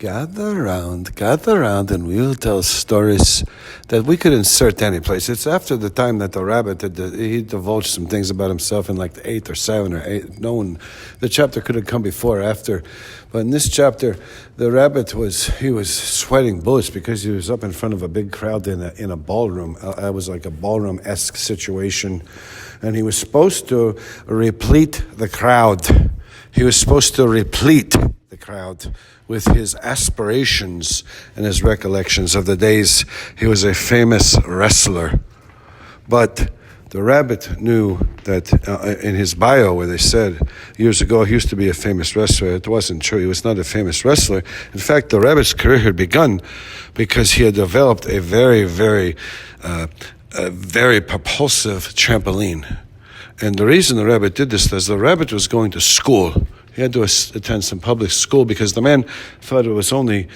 gather round, and we'll tell stories that we could insert any place. It's after the time that the rabbit he divulged some things about himself in like the 8th or 7th or 8th. No one, the chapter could have come before or after, but in this chapter, the rabbit was sweating bullets because he was up in front of a big crowd in a ballroom. It was like a ballroom-esque situation, and he was supposed to replete the crowd. He was supposed to replete the crowd with his aspirations and his recollections of the days he was a famous wrestler. But the rabbit knew that in his bio where they said years ago he used to be a famous wrestler, it wasn't true. He was not a famous wrestler. In fact, the rabbit's career had begun because he had developed a very, very propulsive trampoline. And the reason the rabbit did this is the rabbit was going to school. He had to attend some public school because the man thought it was only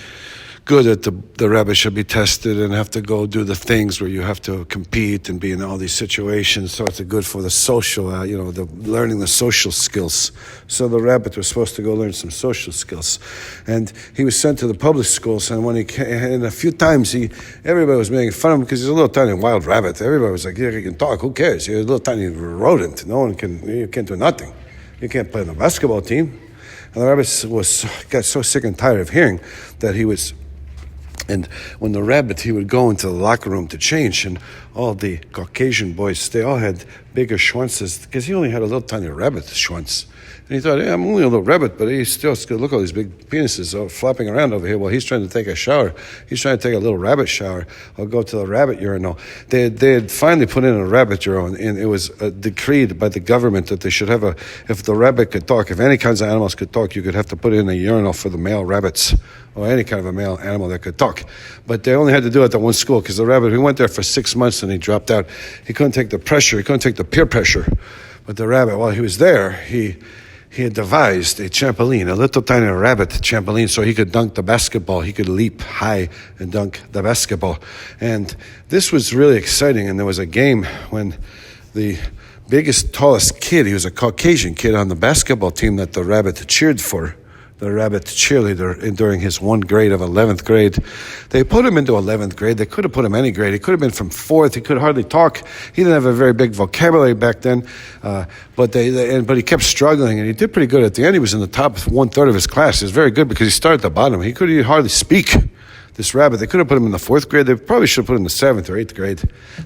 good that the rabbit should be tested and have to go do the things where you have to compete and be in all these situations. So it's good for the social, learning the social skills. So the rabbit was supposed to go learn some social skills. And he was sent to the public schools. And when he came, and a few times, everybody was making fun of him because he's a little tiny wild rabbit. Everybody was like, yeah, you can talk, who cares? You're a little tiny rodent. You can't do nothing. You can't play on the basketball team. And the rabbit got so sick and tired of hearing that and when the rabbit, he would go into the locker room to change, and all the Caucasian boys, they all had bigger schwanzes because he only had a little tiny rabbit schwanz. And he thought, I'm only a little rabbit, but he's still good. Look at all these big penises flopping around over here while he's trying to take a shower. He's trying to take a little rabbit shower or go to the rabbit urinal. They had finally put in a rabbit urinal, and it was decreed by the government that they should have if the rabbit could talk, if any kinds of animals could talk, you could have to put in a urinal for the male rabbits or any kind of a male animal that could talk. But they only had to do it at one school because the rabbit, he went there for 6 months and he dropped out. He couldn't take the pressure. He couldn't take the peer pressure. But the rabbit, while he was there, he had devised a trampoline, a little tiny rabbit trampoline, so he could dunk the basketball. He could leap high and dunk the basketball. And this was really exciting. And there was a game when the biggest, tallest kid, he was a Caucasian kid on the basketball team that the rabbit cheered for, the rabbit cheerleader during his one grade of 11th grade. They put him into 11th grade. They could have put him any grade. He could have been from 4th. He could hardly talk. He didn't have a very big vocabulary back then, but he kept struggling, and he did pretty good at the end. He was in the top 1/3 of his class. He was very good because he started at the bottom. He could hardly speak, this rabbit. They could have put him in the 4th grade. They probably should have put him in the 7th or 8th grade,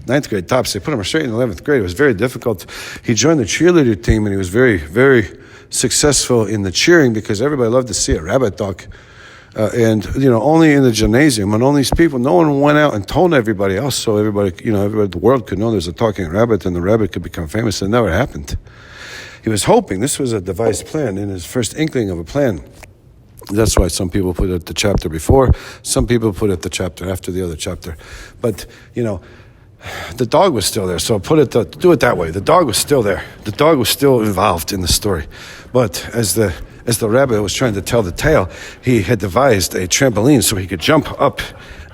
9th grade tops. They put him straight in the 11th grade. It was very difficult. He joined the cheerleader team, and he was very, very successful in the cheering because everybody loved to see a rabbit talk. Only in the gymnasium, and all these people, no one went out and told everybody else, so everybody, the world could know there's a talking rabbit and the rabbit could become famous. It never happened. He was hoping, this was a devised plan, in his first inkling of a plan. That's why some people put it the chapter before, some people put it the chapter after the other chapter. But, the dog was still there, so do it that way. The dog was still there. The dog was still involved in the story. But as the rabbit was trying to tell the tale, he had devised a trampoline so he could jump up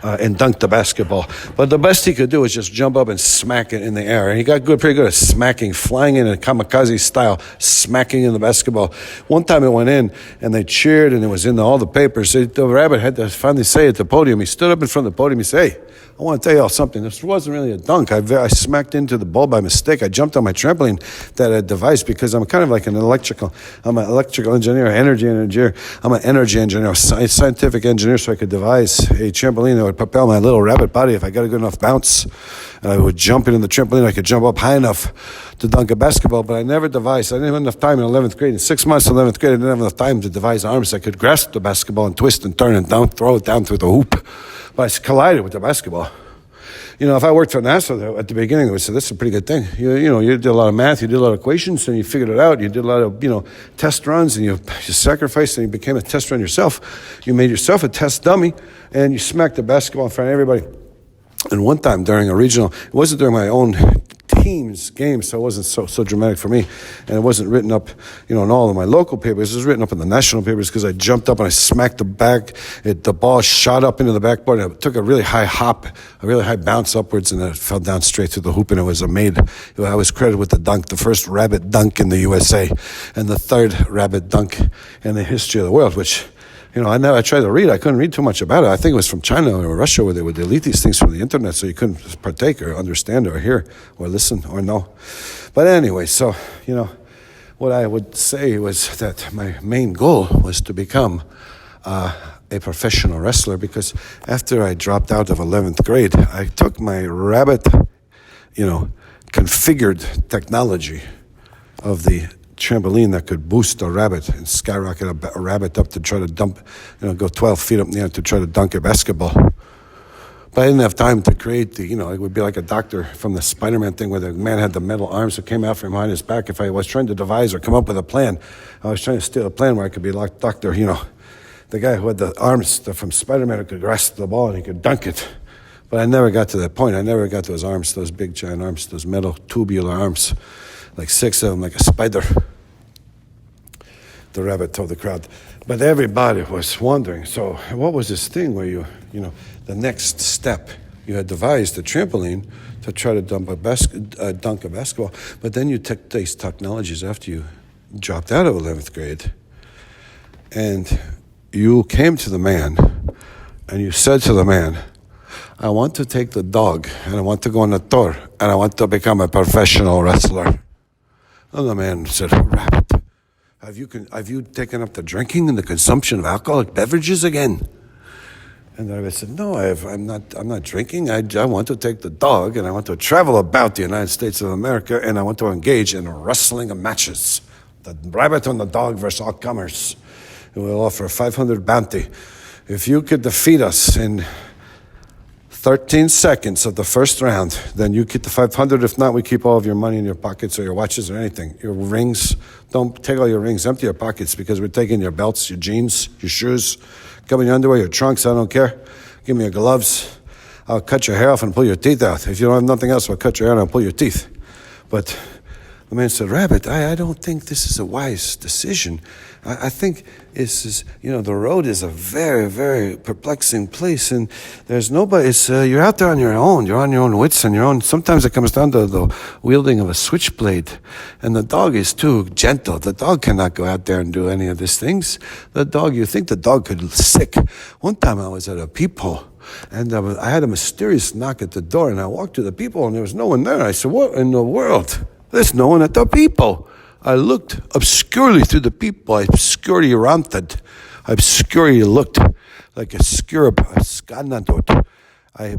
and dunk the basketball. But the best he could do was just jump up and smack it in the air. And he got pretty good at smacking, flying in a kamikaze style, smacking in the basketball. One time it went in, and they cheered, and it was in all the papers. The rabbit had to finally say at the podium, he stood up in front of the podium, he said, hey, I want to tell you all something. This wasn't really a dunk. I smacked into the ball by mistake. I jumped on my trampoline that I devised because I'm kind of like I'm an electrical engineer, energy engineer. I'm an energy engineer, a scientific engineer, so I could devise a trampoline that would propel my little rabbit body if I got a good enough bounce. And I would jump into the trampoline. I could jump up high enough to dunk a basketball, but I never devised. I didn't have enough time in 11th grade. In 6 months in 11th grade, I didn't have enough time to devise arms. I could grasp the basketball and twist and turn and throw it down through the hoop. But I collided with the basketball. If I worked for NASA at the beginning, I would say, this is a pretty good thing. You did a lot of math, you did a lot of equations, and you figured it out. You did a lot of, test runs, and you sacrificed, and you became a test run yourself. You made yourself a test dummy, and you smacked the basketball in front of everybody. And one time during a regional, it wasn't during my own team's game, so it wasn't so dramatic for me. And it wasn't written up, in all of my local papers. It was written up in the national papers because I jumped up and I smacked the back. The ball shot up into the backboard. And it took a really high hop, a really high bounce upwards, and it fell down straight through the hoop. And it was I was credited with the dunk, the first rabbit dunk in the USA, and the third rabbit dunk in the history of the world, which I tried to read. I couldn't read too much about it. I think it was from China or Russia where they would delete these things from the internet so you couldn't partake or understand or hear or listen or know. But anyway, so, what I would say was that my main goal was to become a professional wrestler, because after I dropped out of 11th grade, I took my rabbit, configured technology of the trampoline that could boost a rabbit and skyrocket a rabbit up to try to go 12 feet up in the air to try to dunk a basketball. But I didn't have time to create it would be like a doctor from the Spider-Man thing where the man had the metal arms that came out from behind his back. If I was trying to devise or come up with a plan, I was trying to steal a plan where I could be like Doctor, the guy who had the arms from Spider-Man who could grasp the ball and he could dunk it. But I never got to that point. I never got those arms, those big giant arms, those metal tubular arms, like 6 of them, like a spider. The rabbit told the crowd. But everybody was wondering, so what was this thing where the next step, you had devised a trampoline to try to dunk a basketball, but then you took these technologies after you dropped out of 11th grade, and you came to the man, and you said to the man, I want to take the dog, and I want to go on a tour, and I want to become a professional wrestler. And the man said, rabbit, have you taken up the drinking and the consumption of alcoholic beverages again? And the rabbit said, no, I'm not drinking. I want to take the dog, and I want to travel about the United States of America, and I want to engage in wrestling matches. The rabbit and the dog versus all comers. And we'll offer 500 bounty. If you could defeat us in 13 seconds of the first round, then you get the 500. If not, we keep all of your money in your pockets or your watches or anything. Your rings, don't take all your rings. Empty your pockets, because we're taking your belts, your jeans, your shoes, come in your underwear, your trunks, I don't care. Give me your gloves. I'll cut your hair off and pull your teeth out. If you don't have nothing else, I'll cut your hair and I'll pull your teeth. But the man said, rabbit, I don't think this is a wise decision. I think the road is a very, very perplexing place, and there's nobody. You're out there on your own. You're on your own wits and your own. Sometimes it comes down to the wielding of a switchblade, and the dog is too gentle. The dog cannot go out there and do any of these things. You think the dog could sick. One time I was at a peephole, and I had a mysterious knock at the door, and I walked to the peephole, and there was no one there. I said, what in the world? There's no one at the peephole. I looked obscurely through the peephole. I obscurely ranted. I obscurely looked like a scurb, a scanadot. I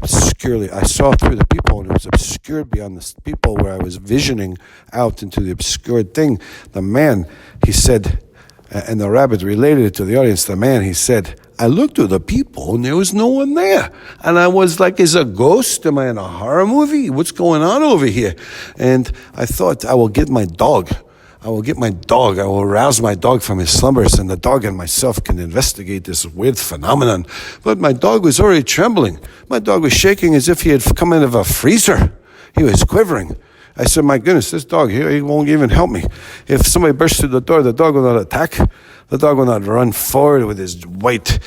saw through the peephole, and it was obscured beyond the peephole where I was visioning out into the obscured thing. The man, he said, and the rabbit related it to the audience. The man, he said, I looked through the peephole and there was no one there. And I was like, is a ghost? Am I in a horror movie? What's going on over here? And I thought, I will get my dog. I will rouse my dog from his slumbers, and the dog and myself can investigate this weird phenomenon. But my dog was already trembling. My dog was shaking as if he had come out of a freezer. He was quivering. I said, my goodness, this dog here, he won't even help me. If somebody bursts through the door, the dog will not attack. The dog will not run forward with his white,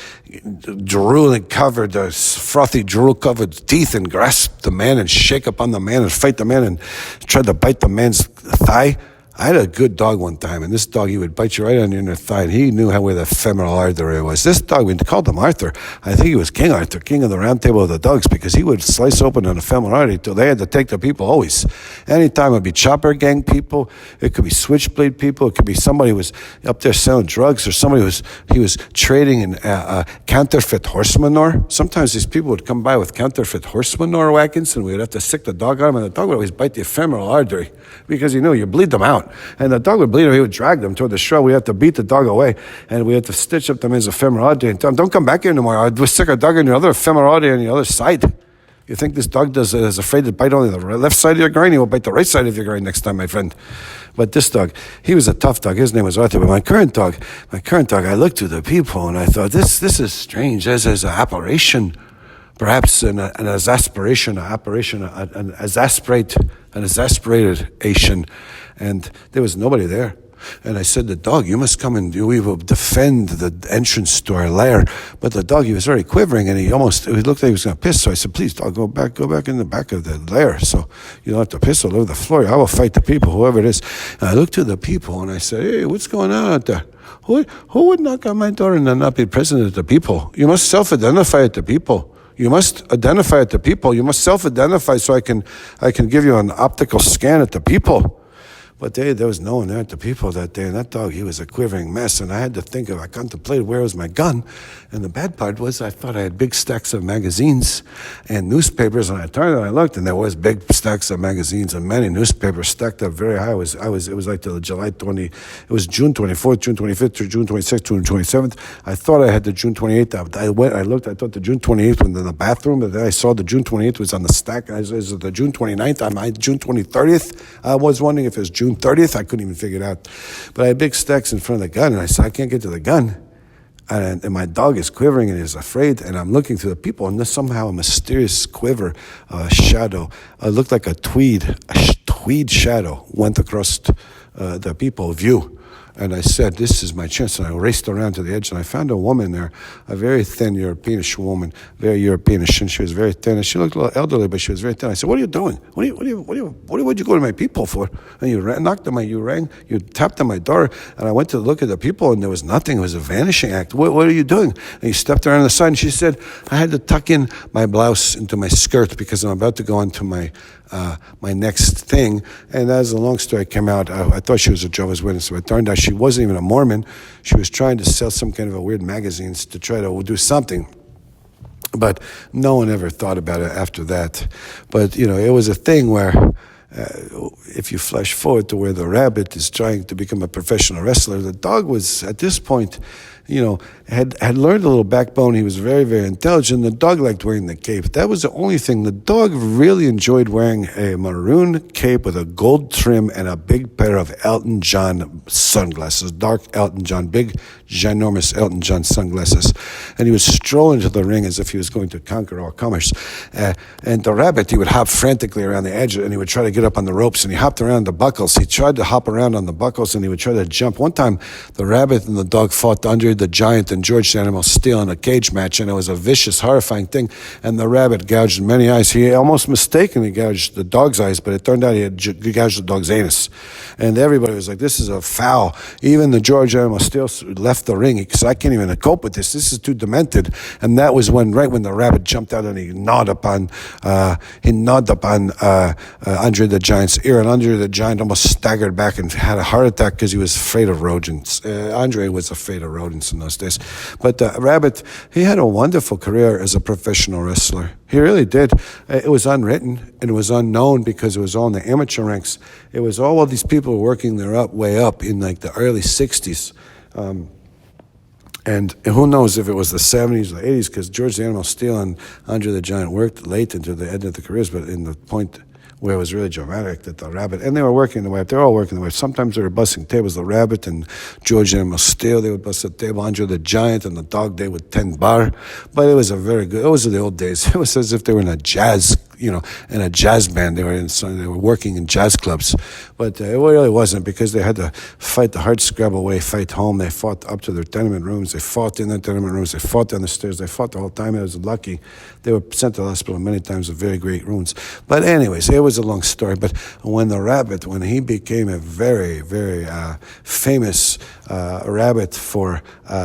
frothy drool-covered teeth and grasp the man and shake upon the man and fight the man and try to bite the man's thigh. I had a good dog one time, and this dog, he would bite you right on your inner thigh, and he knew where the femoral artery was. This dog, we called him Arthur. I think he was King Arthur, king of the round table of the dogs, because he would slice open on the femoral artery till they had to take the people always. Anytime it would be chopper gang people, it could be switchblade people, it could be somebody who was up there selling drugs, or somebody he was trading in counterfeit horse manure. Sometimes these people would come by with counterfeit horse manure wagons, and we would have to sick the dog on them, and the dog would always bite the femoral artery, because he knew you bleed them out. And the dog would bleed, or he would drag them toward the shrub. We had to beat the dog away, and we had to stitch up the man's femoral artery and tell him, don't come back here anymore. I'll stick a dog in your other femoral artery on the other side. You think this dog is afraid to bite only the left side of your groin? He will bite the right side of your groin next time, my friend. But this dog, he was a tough dog. His name was Arthur. But my current dog, I looked through the peephole, and I thought, this is strange. This is an apparition. Perhaps an exasperated. And there was nobody there. And I said, the dog, you must come and we will defend the entrance to our lair. But the dog, he was very quivering, and he looked like he was going to piss. So I said, please, dog, go back in the back of the lair. So you don't have to piss all over the floor. I will fight the people, whoever it is. And I looked to the people, and I said, hey, what's going on out there? Who would knock on my door and then not be present at the people? You must self-identify at the people. You must identify at the people. You must self-identify so I can give you an optical scan at the people. But there was no one there at the people that day. And that dog, he was a quivering mess. And I contemplated where was my gun. And the bad part was I thought I had big stacks of magazines and newspapers. And I turned and I looked, and there was big stacks of magazines and many newspapers stacked up very high. It was like the it was June 24th, June 25th, through June 26th, June 27th. I thought I had the June 28th. I looked, I thought the June 28th was in the bathroom, but then I saw the June 28th was on the stack. Is it the June 29th? Am I June 30th? I was wondering if it was June 30th. I couldn't even figure it out. But I had big stacks in front of the gun, and I said, I can't get to the gun. And my dog is quivering and is afraid, and I'm looking through the people, and there's somehow a mysterious quiver, shadow. It looked like a tweed shadow went across the people view. And I said, this is my chance. And I raced around to the edge, and I found a woman there, a very thin Europeanish woman, very Europeanish, and she was very thin. And she looked a little elderly, but she was very thin. I said, what are you doing? What would you go to my people for? And you tapped on my door, and I went to look at the people, and there was nothing. It was a vanishing act. What are you doing? And you stepped around the side, and she said, I had to tuck in my blouse into my skirt because I'm about to go on to my next thing. And as the long story came out, I thought she was a Jehovah's Witness, but it turned out she wasn't even a Mormon. She was trying to sell some kind of a weird magazines to try to do something. But no one ever thought about it after that. But, it was a thing where if you flash forward to where the rabbit is trying to become a professional wrestler, the dog was, at this point, had learned a little backbone. He was very, very intelligent. The dog liked wearing the cape. That was the only thing. The dog really enjoyed wearing a maroon cape with a gold trim and a big pair of Elton John sunglasses, dark Elton John, big, ginormous Elton John sunglasses. And he would stroll into the ring as if he was going to conquer all comers. And the rabbit, he would hop frantically around the edge, and he would try to get up on the ropes, and he hopped around the buckles. He tried to hop around on the buckles, and he would try to jump. One time, the rabbit and the dog fought Andre the Giant and George the Animal Steele in a cage match, and it was a vicious, horrifying thing. And the rabbit gouged many eyes. He almost mistakenly gouged the dog's eyes, but it turned out he had gouged the dog's anus. And everybody was like, this is a foul. Even the George Animal Steele left the ring because I can't even cope with this. This is too demented. And that was right when the rabbit jumped out and he gnawed upon Andre the Giant's ear, and Andre the Giant almost staggered back and had a heart attack because he was afraid of rodents. Andre was afraid of rodents in those days. But Rabbit, he had a wonderful career as a professional wrestler. He really did. It was unwritten and it was unknown because it was all in the amateur ranks. It was all of these people working their way up in like the early 60s. And who knows if it was the 70s or the 80s, because George the Animal Steele and Andre the Giant worked late into the end of the careers, but in the point where it was really dramatic that the rabbit, and they were working their way up. They were all working their way up. Sometimes they were busting tables. The rabbit and George Animal Steele, they would bust a table. Andre the Giant and the dog, they would 10 bar. But it was those are the old days. It was as if they were in a jazz band. They were working in jazz clubs. But it really wasn't, because they had to fight the hard scrabble way, fight home. They fought up to their tenement rooms. They fought in their tenement rooms. They fought down the stairs. They fought the whole time. It was lucky. They were sent to the hospital many times with very great wounds. But anyways, it was a long story. But when he became a very, very famous rabbit for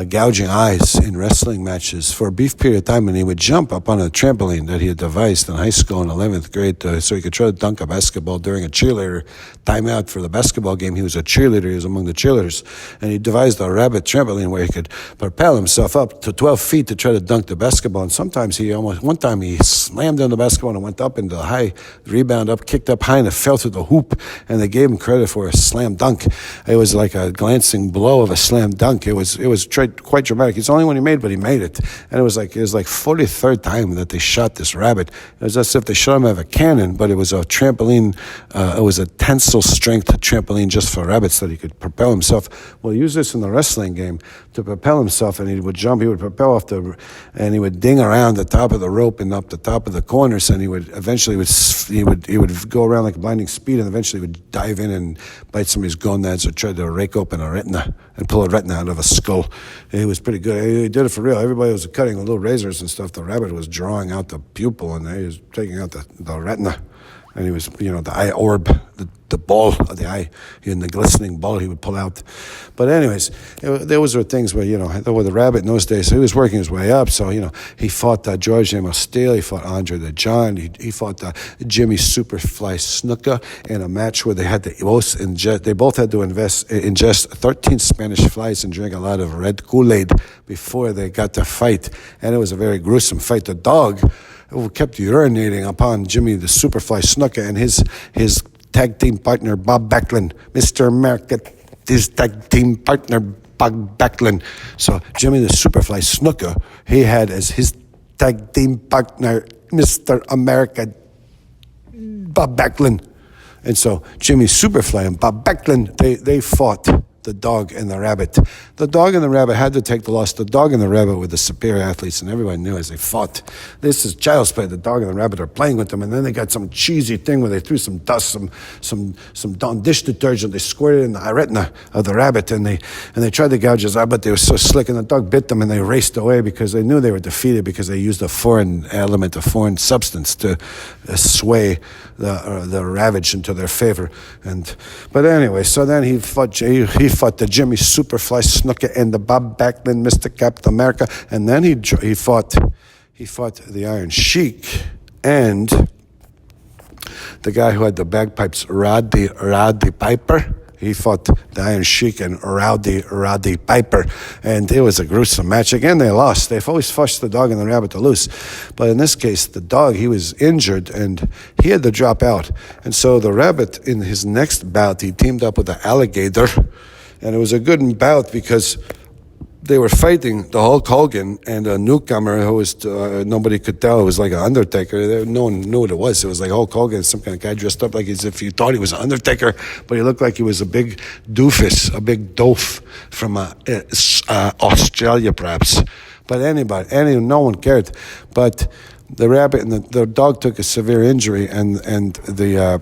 gouging eyes in wrestling matches for a brief period of time, and he would jump up on a trampoline that he had devised in high school in 11th grade so he could try to dunk a basketball during a cheerleader timeout for the basketball game. He was a cheerleader. He was among the cheerleaders. And he devised a rabbit trampoline where he could propel himself up to 12 feet to try to dunk the basketball. And sometimes one time he slammed on the basketball and went up into the high rebound, kicked up high, and it fell through the hoop. And they gave him credit for a slam dunk. It was like a glancing blow of a slam dunk. It was quite dramatic. It's the only one he made, but he made it. And it was like 43rd time that they shot this rabbit. It was as if they shot him out of a cannon, but it was a trampoline. It was a tensile strength trampoline just for rabbits that he could propel himself. Well, he used this in the wrestling game to propel himself, and he would jump. He would propel and he would ding around the top of the rope and up the top of the corners, and he would go around like blinding speed, and eventually would dive in and bite somebody's gonads or try to rake open a retina and pull a retina out of a skull. He was pretty good. He did it for real. Everybody was cutting with little razors and stuff. The rabbit was drawing out the pupil, and he was taking out the retina. And he was, the eye orb, the the ball of the eye, and the glistening ball he would pull out. But anyways, those were things where, with the rabbit in those days, so he was working his way up. So, he fought George Amos Steele, he fought Andre the Giant, he fought Jimmy Superfly Snuka in a match where they both had to ingest 13 Spanish flies and drink a lot of red Kool-Aid before they got to fight. And it was a very gruesome fight. The dog who kept urinating upon Jimmy the Superfly Snuka and his tag team partner, Bob Backlund. Mr. America, his tag team partner, Bob Backlund. So Jimmy the Superfly Snuka, he had as his tag team partner, Mr. America, Bob Backlund. And so Jimmy Superfly and Bob Backlund, they fought the dog and the rabbit. The dog and the rabbit had to take the loss. The dog and the rabbit were the superior athletes, and everyone knew as they fought. This is child's play. The dog and the rabbit are playing with them, and then they got some cheesy thing where they threw some dust, some dish detergent. They squirted it in the retina of the rabbit, and they tried to gouge his eye, but they were so slick, and the dog bit them, and they raced away because they knew they were defeated because they used a foreign element, a foreign substance to sway the ravage into their favor. But anyway, so then he fought the Jimmy Superfly Snuka and the Bob Backlund, Mr. Captain America, and then he fought the Iron Sheik and the guy who had the bagpipes, Roddy Piper. He fought the Iron Sheik and Roddy Piper, and it was a gruesome match. Again, they lost. They've always fushed the dog and the rabbit to lose. But in this case, the dog, he was injured, and he had to drop out. And so the rabbit, in his next bout, he teamed up with the alligator, and it was a good bout because they were fighting the Hulk Hogan and a newcomer who was, nobody could tell. It was like an Undertaker. No one knew what it was. It was like Hulk Hogan, some kind of guy dressed up like as if you thought he was an Undertaker, but he looked like he was a big doofus, a big doof from Australia, perhaps. But no one cared. But the rabbit and the dog took a severe injury, and the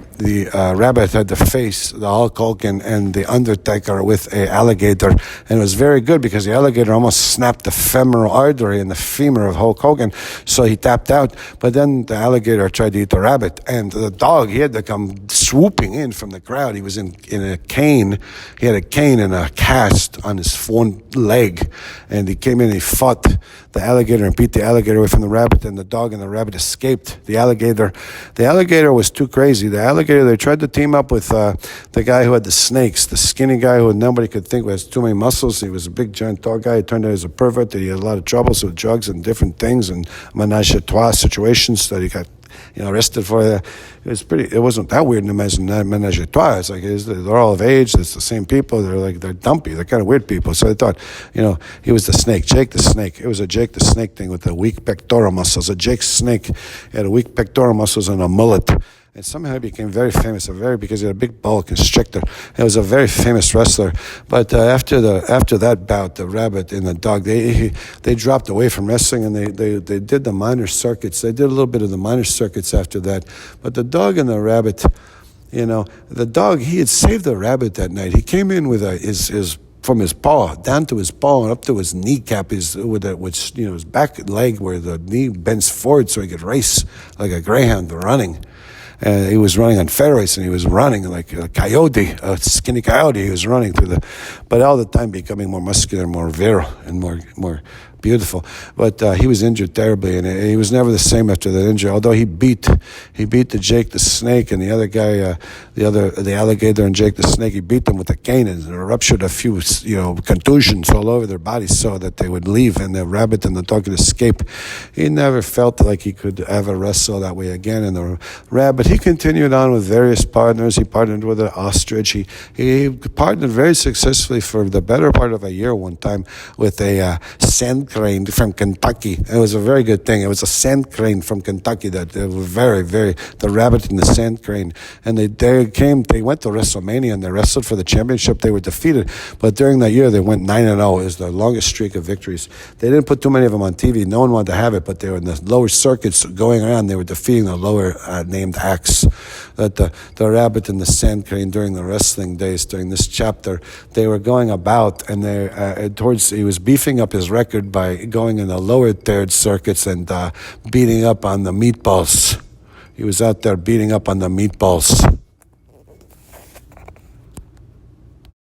rabbit had to face the Hulk Hogan and the Undertaker with a alligator, and it was very good because the alligator almost snapped the femoral artery in the femur of Hulk Hogan, so he tapped out. But then the alligator tried to eat the rabbit, and the dog, he had to come swooping in from the crowd. He was in a cane. He had a cane and a cast on his one leg, and he came in and he fought the alligator and beat the alligator away from the rabbit, and the dog and the rabbit escaped. The alligator was too crazy. The alligator, they tried to team up with the guy who had the snakes, the skinny guy who nobody could think was too many muscles. He was a big giant dog guy. It turned out he was a pervert. He had a lot of troubles with drugs and different things and menage a trois situations that he got arrested for. It wasn't that weird in menage a trois. It's like they're all of age. It's the same people. They're dumpy. They're kind of weird people. So they thought, he was the snake, Jake the Snake. It was a Jake the Snake thing with the weak pectoral muscles. A Jake Snake had a weak pectoral muscles and a mullet. And somehow he became very famous, because he had a big boa constrictor. He was a very famous wrestler. But after that bout, the rabbit and the dog, they dropped away from wrestling, and they did the minor circuits. They did a little bit of the minor circuits after that. But the dog and the rabbit, the dog, he had saved the rabbit that night. He came in with his from his paw down to his paw and up to his kneecap, his back leg where the knee bends forward so he could race like a greyhound running. He was running on ferries, and he was running like a coyote, a skinny coyote. He was running but all the time becoming more muscular, more virile, and more beautiful. But he was injured terribly, and he was never the same after that injury. Although he beat the Jake the Snake and the other guy, the alligator and Jake the Snake. He beat them with a cane and ruptured a few contusions all over their bodies so that they would leave, and the rabbit and the dog could escape. He never felt like he could ever wrestle that way again. And the rabbit, he continued on with various partners. He partnered with an ostrich. He partnered very successfully for the better part of a year one time with a sand crane from Kentucky. It was a very good thing. It was a sand crane from Kentucky that they were the rabbit and the sand crane. And they went to WrestleMania and they wrestled for the championship. They were defeated, but during that year they went 9-0. It was the longest streak of victories. They didn't put too many of them on TV. No one wanted to have it, but they were in the lower circuits going around. They were defeating the lower named acts. That the rabbit and the sand crane during the wrestling days, during this chapter, they were going about, and he was beefing up his record by going in the lower third circuits and beating up on the meatballs. He was out there beating up on the meatballs.